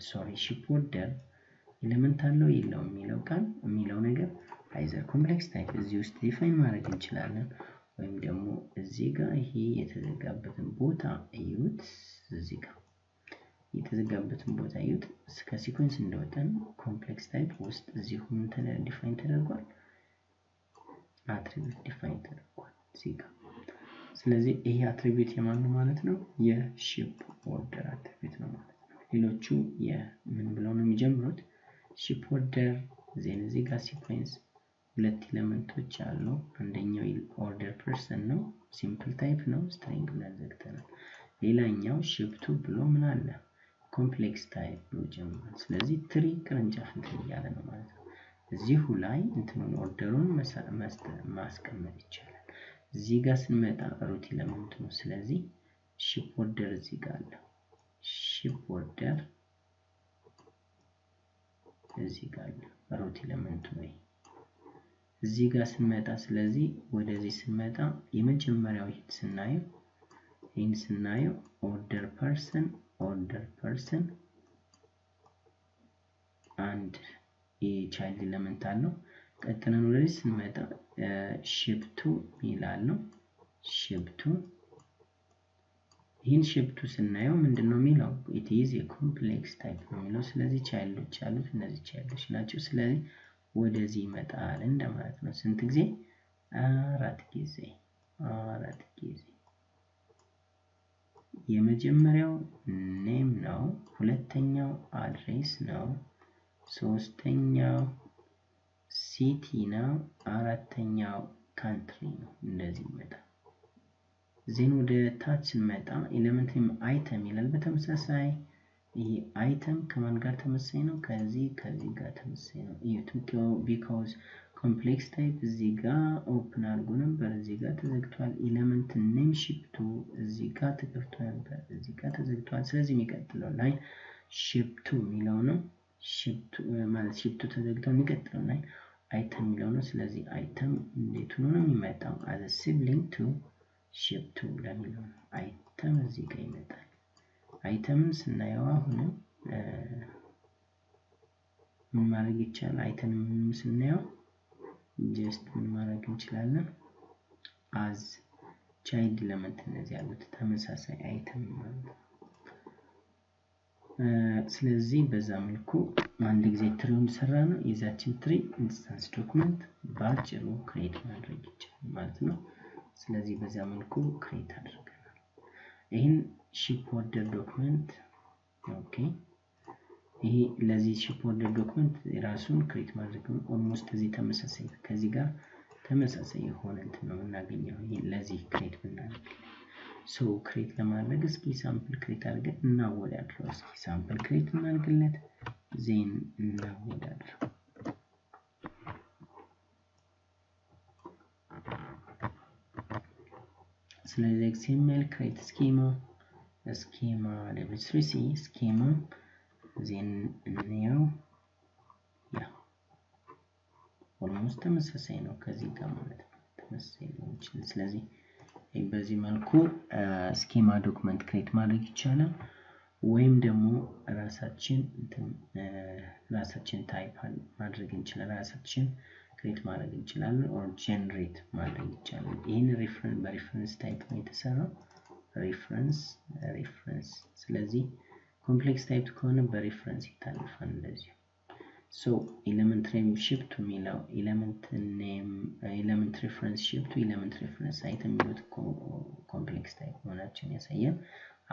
ሶሪ ሺፕ ኦርደር ኤሌመንት አለው የለው የሚለው ነገር አይዘር ኮምፕሌክስ ታይፕ እዚህ ውስጥ ዲፋይን ማድረግ እንችላለን ወይም ደግሞ እዚህ ጋር ይሄ የተዘጋበትን ቦታ እዩት እዚህ ጋር የተዘጋበትን ቦታ እዩት እስከ ሲኩዌንስ እንደወጣን ኮምፕሌክስ ታይፕ ውስጥ እዚህ ምን ዲፋይን ተደርጓል አትሪቢዩት ዲፋይን ተደርጓል እዚህ ጋር ስለዚህ ይሄ አትሪቢዩት የማን ነው ማለት ነው የሺፕ ኦርደር አትሪቢዩት ነው ማለት ነው ሌሎቹ የምን ብለው ነው የሚጀምሩት ሺፕ ኦርደር ዜን እዚህ ጋር ሲኩዌንስ ሁለት ኤሌመንቶች አሉ አንደኛው ኦርደር ፐርሰን ነው ሲምፕል ታይፕ ነው ስትሪንግ ብለን ዘግተናል ሌላኛው ሺፕ ቱ ብሎ ምን አለ ኮምፕሌክስ ታይፕ ብሎ ጀምሯል ስለዚህ ትሪ ቅርንጫፍ እንትን ያለ ነው ማለት ነው እዚሁ ላይ እንትኑን ኦርደሩን ማስቀመጥ ይቻላል እዚህ ጋር ስንመጣ ሩት ኤሌመንት ነው ስለዚህ ሺፕ ኦርደር እዚህ ጋር አለ ሺፕ ኦርደር እዚህ ጋር አለ ሩት ኤሌመንት ነው እዚህ ጋር ስንመጣ ስለዚህ ወደዚህ ስንመጣ የመጀመሪያው ይሄን ስናየው ኦርደር ፐርሰን አንድ የቻይልድ ኤሌመንት አለው ቀጥለን ወደዚህ ስንመጣ ሺፕ ቱ ይላል ነው ሺፕ ቱ ይሄን ሺፕ ቱ ስናየው ምንድነው የሚለው it is a complex type ነው የሚለው ስለዚህ ቻይልዶች አሉት እነዚህ ቻይልዶች ናቸው ስለዚህ ወደዚህ ይመጣል እንደማለት ነው ስንት ጊዜ አራት ጊዜ የመጀመሪያው ኔም ነው ሁለተኛው አድሬስ ነው ሶስተኛው ሲቲ ነው አራተኛው ካንትሪ ነው እንደዚህ ይመጣል ዜን ወደ ታች ስንመጣ ኤሌመንትም አይተም ይላል በተመሳሳይ ይሄ አይተም ከማን ጋር ተመሳሳይ ነው ከዚህ ጋር ተመሳሳይ ነው because ኮምፕሌክስ ታይፕ እዚህ ጋር ኦፕን አድርጎ ነበር፣ እዚህ ጋር ተዘግቷል። ኤሌመንት ኔም ሺፕ2 እዚህ ጋር ተከፍቶ ነበር፣ እዚህ ጋር ተዘግቷል። ስለዚህ የሚቀጥለው ላይ ሺፕ2 የሚለው ነው። ሺፕ2 ማለት ሺፕ2 ተዘግቶ የሚቀጥለው ላይ አይተም የሚለው ነው። ስለዚህ አይተም እንዴት ሆኖ ነው የሚመጣው? as a sibling to ሺፕ2 ለሚለው ነው። አይተም እዚህ ጋር ይመጣል። አይተምን ስናየው አሁንም ምን ማድረግ ይቻላል? አይተምን ስናየው ጀስት ምን ማድረግ እንችላለን? as child element እነዚህ ያሉት ተመሳሳይ አይተም ማለት ነው። ስለዚህ በዛ መልኩ አንድ ጊዜ ትሪውን ሰራ ነው የዛችን ትሪ ኢንስታንስ ዶክመንት ባጭሩ ክሬት ማድረግ ይቻላል ማለት ነው። ስለዚህ በዛ መልኩ ክሬት አድርገናል። ይሄን ሺፕ ኦርደር ዶክመንት ኦኬ። ይሄ ለዚህ ሺፕ ኦርደር ዶክመንት ራሱን ክሬት ማድረግ ነው። ኦልሞስት እዚህ ተመሳሳይ ከዚህ ጋር ተመሳሳይ የሆነ እንትን ነው የምናገኘው። ይሄ ለዚህ ክሬት ብናደርግ ሶ ክሬት ለማድረግ እስኪ ሳምፕል ክሬት አድርገን እናወዳድረው። እስኪ ሳምፕል ክሬት እናድርግለት ዜን እናወዳድረው። ስለዚህ XML ክሬት ስኬማ ለብስሪሲ ስኬማ ዜን እንየው። ያ ኦልሞስት ተመሳሳይ ነው ከዚህ ጋር ማለት ነው። ተመሳሳይ ነው። ስለዚህ በዚህ መልኩ ስኬማ ዶክመንት ክሬት ማድረግ ይቻላል። ወይም ደግሞ ራሳችን ታይፕ ማድረግ እንችላለን። ራሳችን ክሬት ማድረግ እንችላለን ኦር ጀነሬት ማድረግ ይቻላል። ይሄን በሪፈረንስ ታይፕ ነው የተሰራው። ሪፈረንስ ስለዚህ ኮምፕሌክስ ታይፕ ከሆነ በሪፈረንስ ይታለፋል እንደዚህ። ሶ ኤሌመንት ኔም ሺፕ2 የሚለው ኤሌመንት ኔም ኤሌመንት ሬፈረንስ ሺፕ2 ኤሌመንት ሬፈረንስ አይተም የሚሉት ኮምፕሌክስ ታይፕ መሆናቸውን ያሳያል።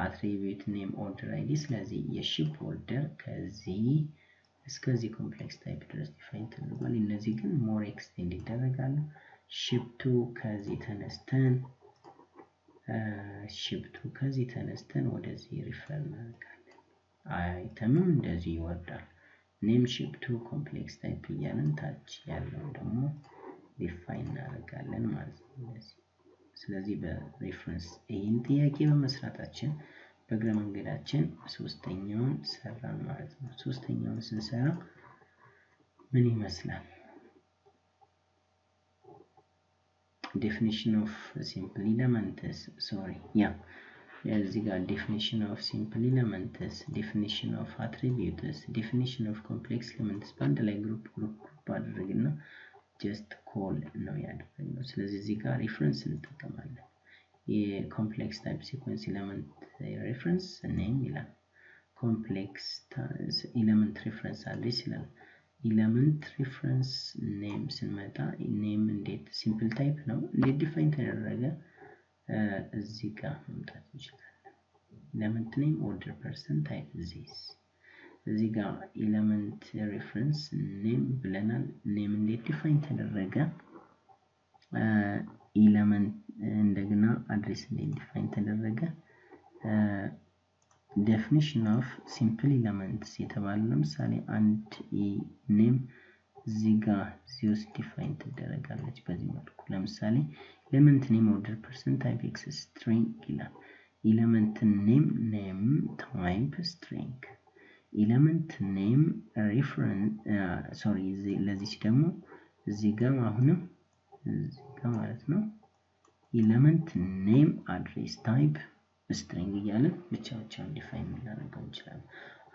አትሪቢዩት ኔም ኦርደር አይዲ ስለዚህ የሺፕ ኦርደር ከዚህ እስከዚህ ኮምፕሌክስ ታይፕ ድረስ ዲፋይን ተደርጓል። እነዚህ ግን ሞር ኤክስቴንድ ይደረጋሉ። ሺፕ2 ከዚህ ተነስተን ወደዚህ ሪፈር እናደርጋለን። አይተምም እንደዚህ ይወርዳል። ኔም ሺፕ2 ኮምፕሌክስ ታይፕ እያልን ታች ያለው ደግሞ ዲፋይን እናደርጋለን ማለት ነው እንደዚህ። ስለዚህ በሬፈረንስ ይህን ጥያቄ በመስራታችን በእግረ መንገዳችን ሶስተኛውን ሰራን ማለት ነው። ሶስተኛውን ስንሰራ ምን ይመስላል? definition of simple elements እዚህ ጋር definition of simple elements, definition of attributes, definition of complex elements በአንድ ላይ ግሩፕ አድርገን just call ነው ያደረግነው። ስለዚህ እዚህ ጋር ሪፈረንስ እንጠቀማለን። የኮምፕሌክስ ታይፕ ሲኩዌንስ ኤሌመንት ሬፈረንስ ኔም ይላል። ኮምፕሌክስ ኤሌመንት ሬፈረንስ አድሬስ ይላል። ኤሌመንት ሬፈረንስ ኔም ስንመጣ ኔም እንዴት ሲምፕል ታይፕ ነው እንዴት ዲፋይን ተደረገ እዚህ ጋር መምጣት እንችላለን። ኤሌመንት ኔም ኦርደር ፐርሰን ታይፕ እዚህ ጋር ኤሌመንት ሬፈረንስ ኔም ብለናል። ኔም እንዴት ዲፋይን ተደረገ ኤሌመንት እንደገና አድሬስ እንዴት ዲፋይን ተደረገ definition of simple elements የተባለ ለምሳሌ አንድ ኔም እዚህ ጋር ዚስ ዲፋይን ተደረጋለች በዚህ መልኩ። ለምሳሌ ኤሌመንት ኔም ኦርደር ፐርሰን ታይፕ ኤክስ ስትሪንግ ይላል። ኤሌመንት ኔም ታይፕ ስትሪንግ ኤሌመንት ኔም ሬፈረንስ ለዚህ ደግሞ እዚህ ጋር አሁንም እዚህ ጋር ማለት ነው ኤሌመንት ኔም አድሬስ ታይፕ ስትሪንግ እያለን ብቻውን ዲፋይን እናደርገው እንችላለን።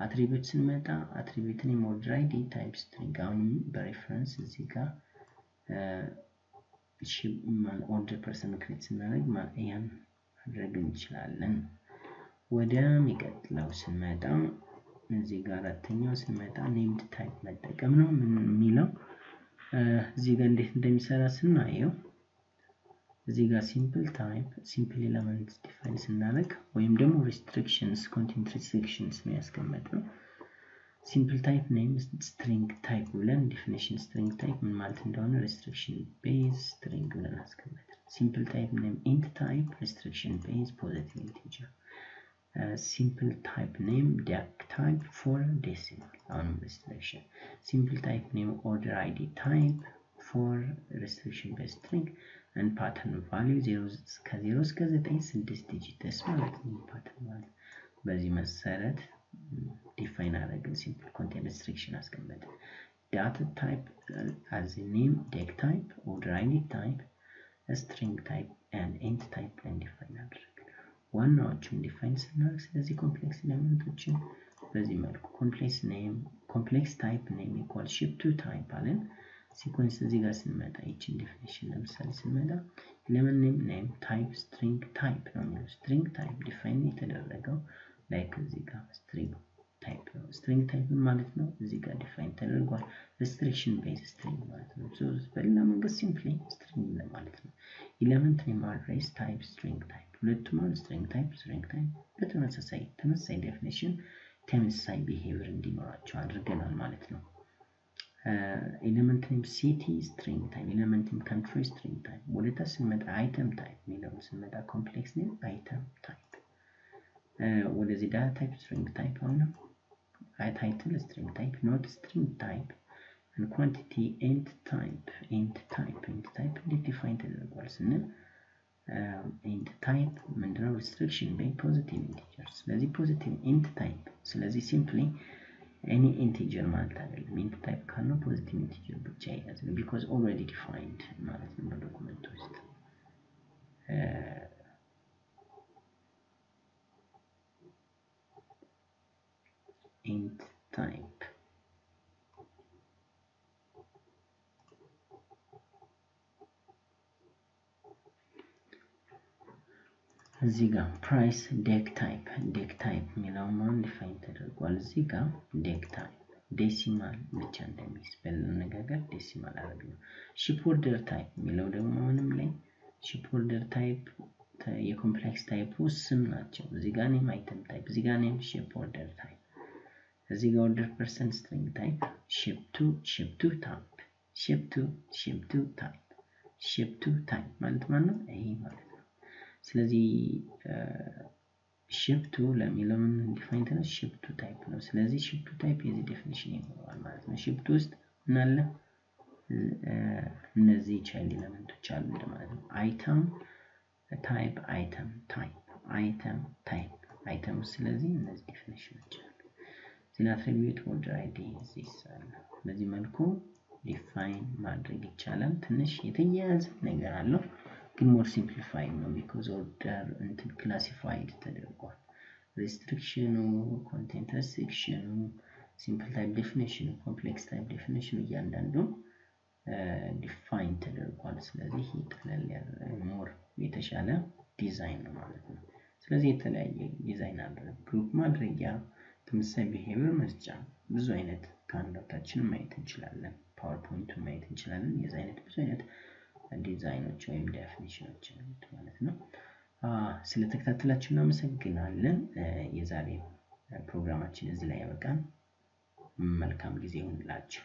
አትሪቢዩት ስንመጣ አትሪቢዩት ኔም ኦርደር አይዲ ታይፕ ስትሪንግ አሁንም በሬፈረንስ እዚህ ጋር ኦርደር ፐርሰን ክሬት ስናደርግ ያን ማድረግ እንችላለን። ወደሚቀጥለው ስንመጣ እዚህ ጋር አራተኛው ስንመጣ ኔምድ ታይፕ መጠቀም ነው የሚለው እዚህ ጋር እንዴት እንደሚሰራ ስናየው እዚህ ጋር ሲምፕል ታይፕ ሲምፕል ኤሌመንትስ ዲፋይን ስናደርግ ወይም ደግሞ ሪስትሪክሽንስ ኮንቴንት ሪስትሪክሽንስ ነው ያስቀመጥነው። ሲምፕል ታይፕ ኔም ስትሪንግ ታይፕ ብለን ዲፊኒሽን ስትሪንግ ታይፕ ምን ማለት እንደሆነ ሪስትሪክሽን ቤዝ ስትሪንግ ብለን አስቀመጥን። ሲምፕል ታይፕ ኔም ኢንት ታይፕ ሪስትሪክሽን ቤዝ ፖዚቲቭ ኢንቲጀር ሲምፕል ታይፕ ኔም ዳክ ታይፕ ፎር ዴሲማል አሁንም ሪስትሪክሽን ሲምፕል ታይፕ ኔም ኦርደር አይዲ ታይፕ for restriction based string and pattern value 0 እስከ 9 6 ዲጂትስ ማለት ነው pattern ማለት በዚህ መሰረት define አደረግን simple content restriction አስቀመጠ data type as a name date type order id type a string type and int type and define አደረግን ዋናዎቹን define ስናደርግ ስለዚህ complex ኤሌመንቶችን በዚህ መልኩ complex type name equals ship2 type አለን sequence እዚህ ጋር ስንመጣ እቺን definition ለምሳሌ ስንመጣ element name type string type ነው የሚለው string type define የተደረገው like እዚህ ጋር string type ነው string type ማለት ነው እዚህ ጋር define ተደርጓል restriction based string ማለት ነው so በሌላ መንገድ simply string ማለት ነው element name address type string type ሁለቱም string type በተመሳሳይ definition ተመሳሳይ behavior እንዲኖራቸው አድርገናል ማለት ነው element name city string type element name country string type ወደታ ስንመጣ item type የሚለው ስንመጣ complex name item type ወደዚህ data type string type አሁን title string type not string type and quantity int type define ተደርጓል ስንል int type ምንድነው restriction by positive integers ስለዚህ positive int type ስለዚህ simply any integer ማለት አይደለም int type ካለው positive integer ብቻ ይያዛል because already defined ማለት ነው በዶክመንት ውስጥ int type እዚህ ጋር price deck type የሚለው ማን define ተደርጓል እዚህ ጋር deck type decimal ብቻ እንደሚስፔል ነገር decimal አረጋግጥ ship order type የሚለው ደግሞ ምንም ላይ ship order type የኮምፕሌክስ ታይፕ ስም ናቸው እዚህ ጋር name item type እዚህ ጋር name ship order type እዚህ ጋር order person string type ship2 type ship2 type ማለት ነው ይሄ ማለት ነው ስለዚህ ship2 ለሚለው ምን ዲፋይን ተነ ship2 type ነው ስለዚህ ship2 type የዚህ ዴፊኒሽን ይኖራል ማለት ነው ship2 ውስጥ ምን አለ እነዚህ ቻይልድ ኤሌመንቶች አሉ ማለት ነው item ስለዚህ እነዚህ ዴፊኒሽኖች አሉ then attribute order id this በዚህ መልኩ ዲፋይን ማድረግ ይቻላል ትንሽ የተያያዘ ነገር አለው ግን more simplified ነው because order እንትን classified ተደርጓል restriction content restriction simple type definition complex type definition እያንዳንዱ define ተደርጓል ስለዚህ ይቀላል more የተሻለ ዲዛይን ነው ማለት ነው ስለዚህ የተለያየ ዲዛይን አለ ግሩፕ ማድረጊያ ተመሳሳይ behavior መስጫ ብዙ አይነት ካንዳታችን ማየት እንችላለን ፓወርፖይንት ማየት እንችላለን የዚህ አይነት ብዙ አይነት ዲዛይኖች ወይም ዴፊኒሽኖች ማለት ነው ስለተከታተላችሁ እናመሰግናለን የዛሬ ፕሮግራማችን እዚህ ላይ ያበቃን መልካም ጊዜ ይሁንላችሁ